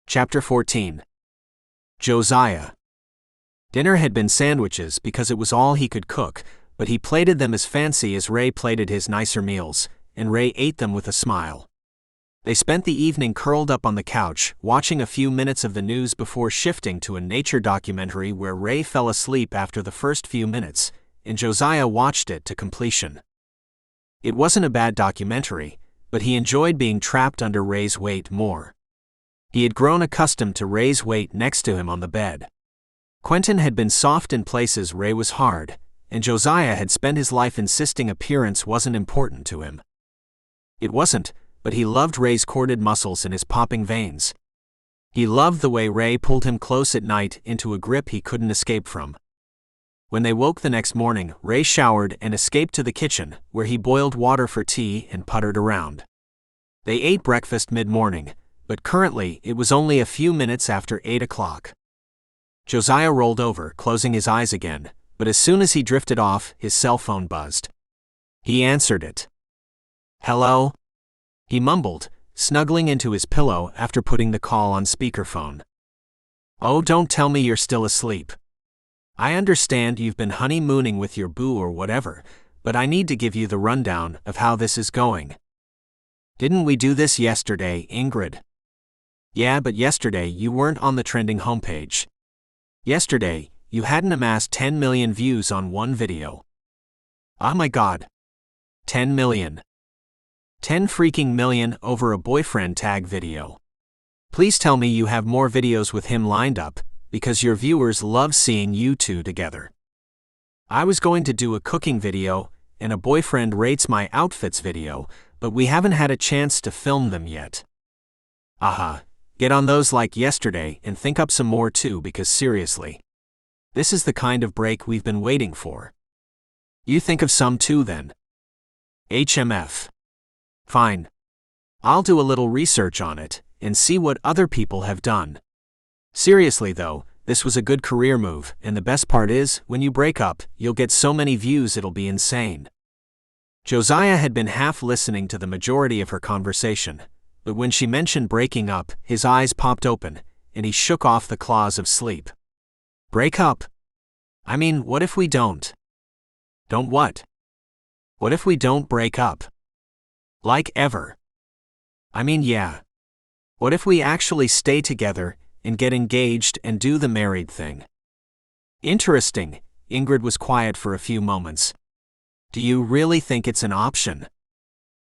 Chapter 14. Josiah. Dinner had been sandwiches because it was all he could cook, but he plated them as fancy as Ray plated his nicer meals, and Ray ate them with a smile. They spent the evening curled up on the couch, watching a few minutes of the news before shifting to a nature documentary where Ray fell asleep after the first few minutes, and Josiah watched it to completion. It wasn't a bad documentary, but he enjoyed being trapped under Ray's weight more. He had grown accustomed to Ray's weight next to him on the bed. Quentin had been soft in places Ray was hard, and Josiah had spent his life insisting appearance wasn't important to him. It wasn't, but he loved Ray's corded muscles and his popping veins. He loved the way Ray pulled him close at night into a grip he couldn't escape from. When they woke the next morning, Ray showered and escaped to the kitchen, where he boiled water for tea and puttered around. They ate breakfast mid-morning, but currently it was only a few minutes after 8 o'clock. Josiah rolled over, closing his eyes again, but as soon as he drifted off, his cell phone buzzed. He answered it. "Hello?" he mumbled, snuggling into his pillow after putting the call on speakerphone. "Oh, don't tell me you're still asleep. I understand you've been honeymooning with your boo or whatever, but I need to give you the rundown of how this is going. Didn't we do this yesterday, Ingrid?" "Yeah, but yesterday you weren't on the trending homepage. Yesterday, you hadn't amassed 10 million views on one video." "Oh my God. 10 million. 10 freaking million over a boyfriend tag video. Please tell me you have more videos with him lined up, because your viewers love seeing you two together." "I was going to do a cooking video and a boyfriend rates my outfits video, but we haven't had a chance to film them yet." "Aha. Get on those like yesterday and think up some more too, because seriously, this is the kind of break we've been waiting for. You think of some too then." "HMF. Fine. I'll do a little research on it and see what other people have done. Seriously though, this was a good career move, and the best part is, when you break up, you'll get so many views it'll be insane." Josiah had been half listening to the majority of her conversation, but when she mentioned breaking up, his eyes popped open, and he shook off the claws of sleep. "Break up? I mean, what if we don't?" "Don't what?" "What if we don't break up? Like ever?" "I mean, yeah. What if we actually stay together and get engaged and do the married thing?" "Interesting." Ingrid was quiet for a few moments. "Do you really think it's an option?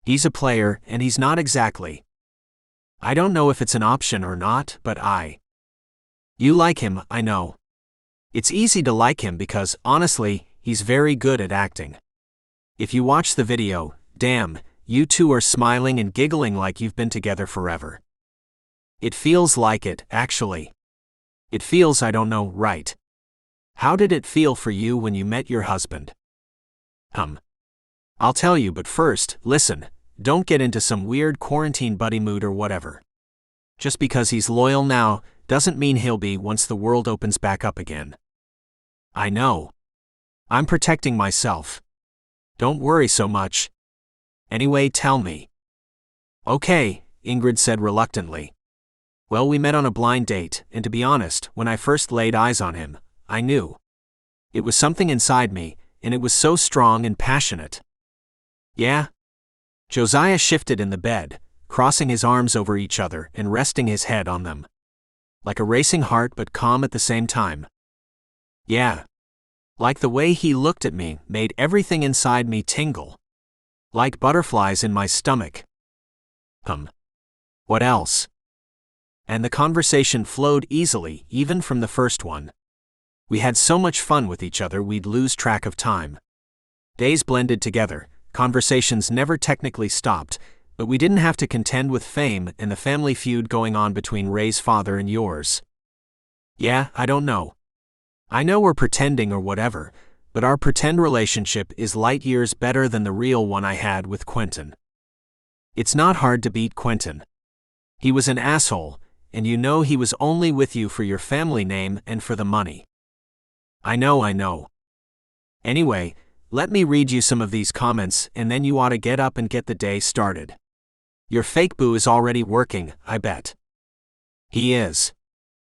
He's a player, and he's not exactly." "I don't know if it's an option or not, but You like him, I know. It's easy to like him because, honestly, he's very good at acting. If you watch the video, damn, you two are smiling and giggling like you've been together forever. It feels like it, actually. It feels, I don't know, right. How did it feel for you when you met your husband?" I'll tell you, but first, listen, don't get into some weird quarantine buddy mood or whatever. Just because he's loyal now, doesn't mean he'll be once the world opens back up again." "I know. I'm protecting myself. Don't worry so much. Anyway, tell me." "Okay," Ingrid said reluctantly. "Well, we met on a blind date, and to be honest, when I first laid eyes on him, I knew. It was something inside me, and it was so strong and passionate." "Yeah?" Josiah shifted in the bed, crossing his arms over each other and resting his head on them. Like a racing heart but calm at the same time. "Yeah. Like the way he looked at me made everything inside me tingle. Like butterflies in my stomach." What else?" And the conversation flowed easily, even from the first one. We had so much fun with each other we'd lose track of time. Days blended together, conversations never technically stopped, but we didn't have to contend with fame and the family feud going on between Ray's father and yours. "Yeah, I don't know. I know we're pretending or whatever, but our pretend relationship is light years better than the real one I had with Quentin. It's not hard to beat Quentin. He was an asshole, and you know he was only with you for your family name and for the money." I know. Anyway, let me read you some of these comments and then you ought to get up and get the day started. Your fake boo is already working, I bet. He is.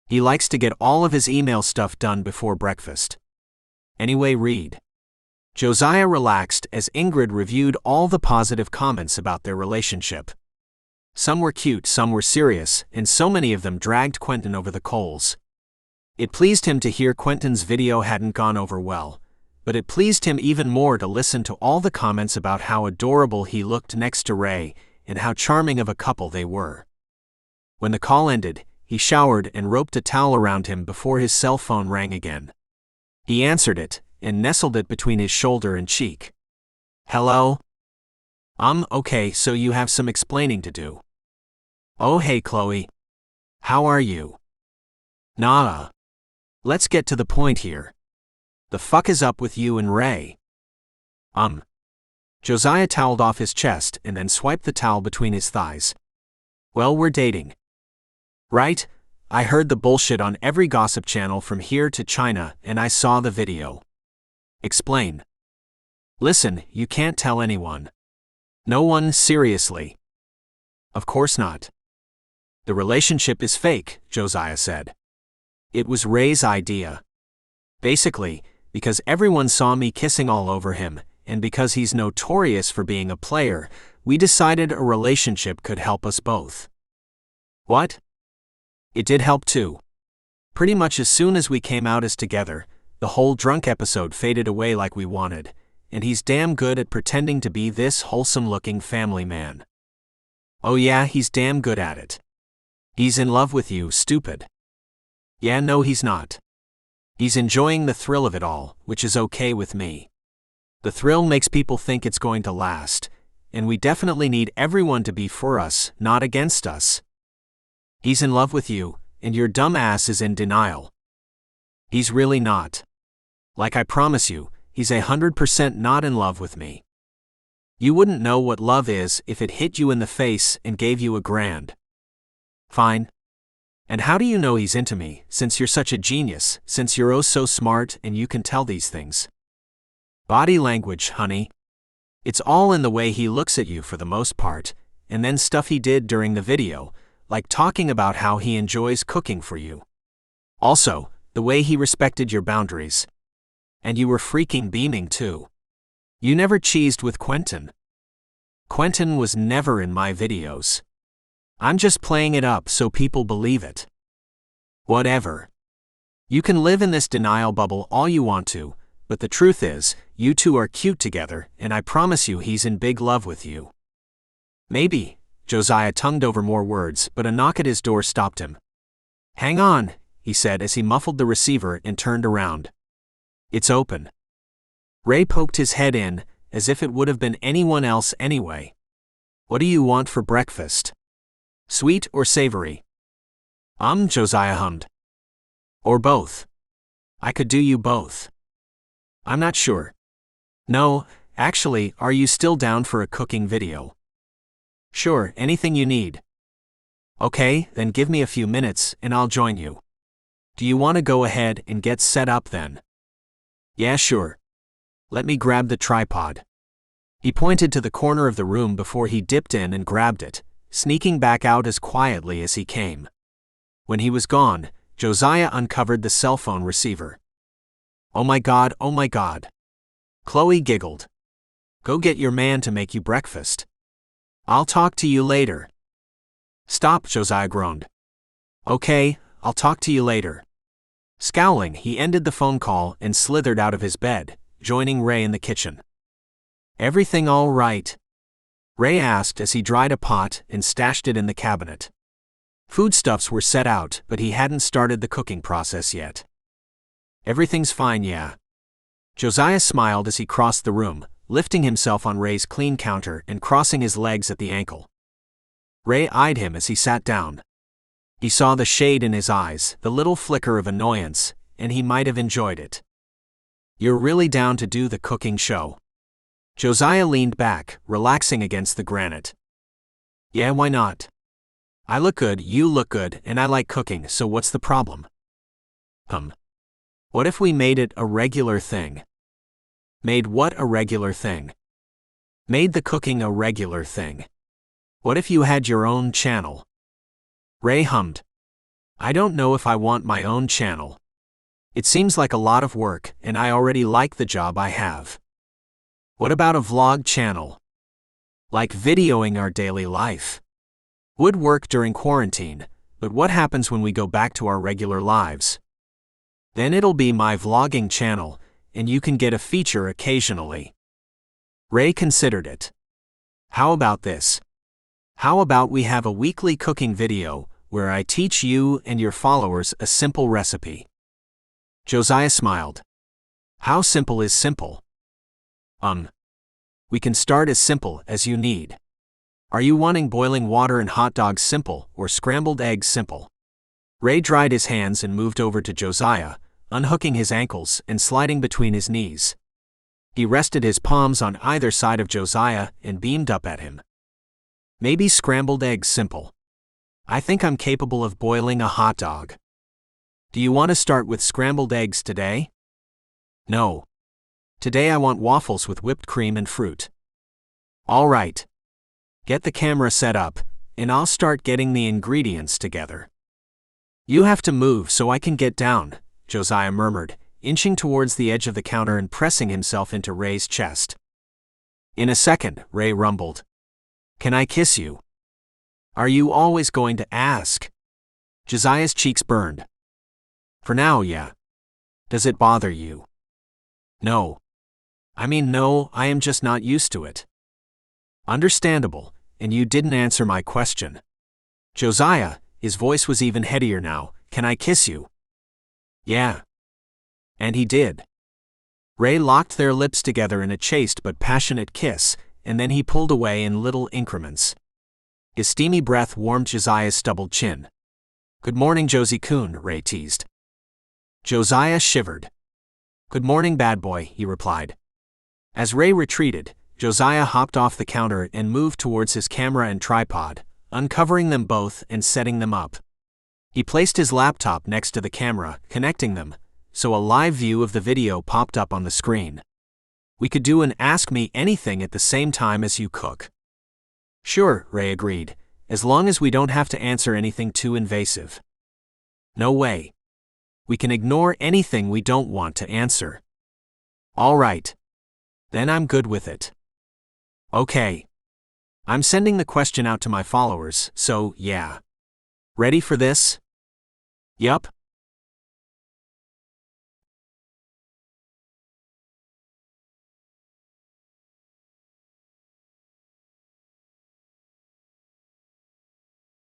He likes to get all of his email stuff done before breakfast. Anyway, read. Josiah relaxed as Ingrid reviewed all the positive comments about their relationship. Some were cute, some were serious, and so many of them dragged Quentin over the coals. It pleased him to hear Quentin's video hadn't gone over well, but it pleased him even more to listen to all the comments about how adorable he looked next to Ray and how charming of a couple they were. When the call ended, he showered and roped a towel around him before his cell phone rang again. He answered it and nestled it between his shoulder and cheek. Hello? Okay, so you have some explaining to do. Oh hey Chloe. How are you? Nah. Let's get to the point here. The fuck is up with you and Ray? Josiah toweled off his chest and then swiped the towel between his thighs. Well, we're dating. Right? I heard the bullshit on every gossip channel from here to China and I saw the video. Explain. Listen, you can't tell anyone. No one, seriously. Of course not. The relationship is fake, Josiah said. It was Ray's idea. Basically, because everyone saw me kissing all over him, and because he's notorious for being a player, we decided a relationship could help us both. What? It did help too. Pretty much as soon as we came out as together, the whole drunk episode faded away like we wanted, and he's damn good at pretending to be this wholesome-looking family man. Oh yeah, he's damn good at it. He's in love with you, stupid. Yeah, no, he's not. He's enjoying the thrill of it all, which is okay with me. The thrill makes people think it's going to last, and we definitely need everyone to be for us, not against us. He's in love with you, and your dumb ass is in denial. He's really not. Like I promise you, he's 100% not in love with me. You wouldn't know what love is if it hit you in the face and gave you $1,000. Fine. And how do you know he's into me, since you're such a genius, since you're oh so smart and you can tell these things? Body language, honey. It's all in the way he looks at you for the most part, and then stuff he did during the video, like talking about how he enjoys cooking for you. Also, the way he respected your boundaries. And you were freaking beaming too. You never cheesed with Quentin. Quentin was never in my videos. I'm just playing it up so people believe it. Whatever. You can live in this denial bubble all you want to, but the truth is, you two are cute together, and I promise you he's in big love with you. Maybe. Josiah tongued over more words, but a knock at his door stopped him. Hang on, he said as he muffled the receiver and turned around. It's open. Ray poked his head in, as if it would have been anyone else anyway. What do you want for breakfast? Sweet or savory? Josiah hummed. Or both. I could do you both. I'm not sure. No, actually, are you still down for a cooking video? Sure, anything you need. Okay, then give me a few minutes and I'll join you. Do you want to go ahead and get set up then? Yeah, sure. Let me grab the tripod. He pointed to the corner of the room before he dipped in and grabbed it, sneaking back out as quietly as he came. When he was gone, Josiah uncovered the cell phone receiver. Oh my God, oh my God. Chloe giggled. Go get your man to make you breakfast. I'll talk to you later. Stop, Josiah groaned. Okay, I'll talk to you later. Scowling, he ended the phone call and slithered out of his bed, joining Ray in the kitchen. Everything all right? Ray asked as he dried a pot and stashed it in the cabinet. Foodstuffs were set out, but he hadn't started the cooking process yet. Everything's fine, yeah. Josiah smiled as he crossed the room, lifting himself on Ray's clean counter and crossing his legs at the ankle. Ray eyed him as he sat down. He saw the shade in his eyes, the little flicker of annoyance, and he might have enjoyed it. You're really down to do the cooking show? Josiah leaned back, relaxing against the granite. Yeah, why not? I look good, you look good, and I like cooking, so what's the problem? What if we made it a regular thing? Made what a regular thing? Made the cooking a regular thing. What if you had your own channel? Ray hummed. I don't know if I want my own channel. It seems like a lot of work, and I already like the job I have. What about a vlog channel? Like videoing our daily life. Would work during quarantine, but what happens when we go back to our regular lives? Then it'll be my vlogging channel, and you can get a feature occasionally. Ray considered it. How about this? How about we have a weekly cooking video where I teach you and your followers a simple recipe? Josiah smiled. How simple is simple? We can start as simple as you need. Are you wanting boiling water and hot dogs simple or scrambled eggs simple? Ray dried his hands and moved over to Josiah, unhooking his ankles and sliding between his knees. He rested his palms on either side of Josiah and beamed up at him. Maybe scrambled eggs simple. I think I'm capable of boiling a hot dog. Do you want to start with scrambled eggs today? No. Today I want waffles with whipped cream and fruit. All right. Get the camera set up, and I'll start getting the ingredients together. You have to move so I can get down, Josiah murmured, inching towards the edge of the counter and pressing himself into Ray's chest. In a second, Ray rumbled. Can I kiss you? Are you always going to ask? Josiah's cheeks burned. For now, yeah. Does it bother you? No. No, I am just not used to it. Understandable, and you didn't answer my question. Josiah, his voice was even headier now, can I kiss you? Yeah. And he did. Ray locked their lips together in a chaste but passionate kiss, and then he pulled away in little increments. His steamy breath warmed Josiah's stubbled chin. Good morning, Josie-kun, Ray teased. Josiah shivered. Good morning, bad boy, he replied. As Ray retreated, Josiah hopped off the counter and moved towards his camera and tripod, uncovering them both and setting them up. He placed his laptop next to the camera, connecting them, so a live view of the video popped up on the screen. We could do an Ask Me Anything at the same time as you cook. Sure, Ray agreed, as long as we don't have to answer anything too invasive. No way. We can ignore anything we don't want to answer. All right. Then I'm good with it. Okay. I'm sending the question out to my followers, so yeah. Ready for this? Yup.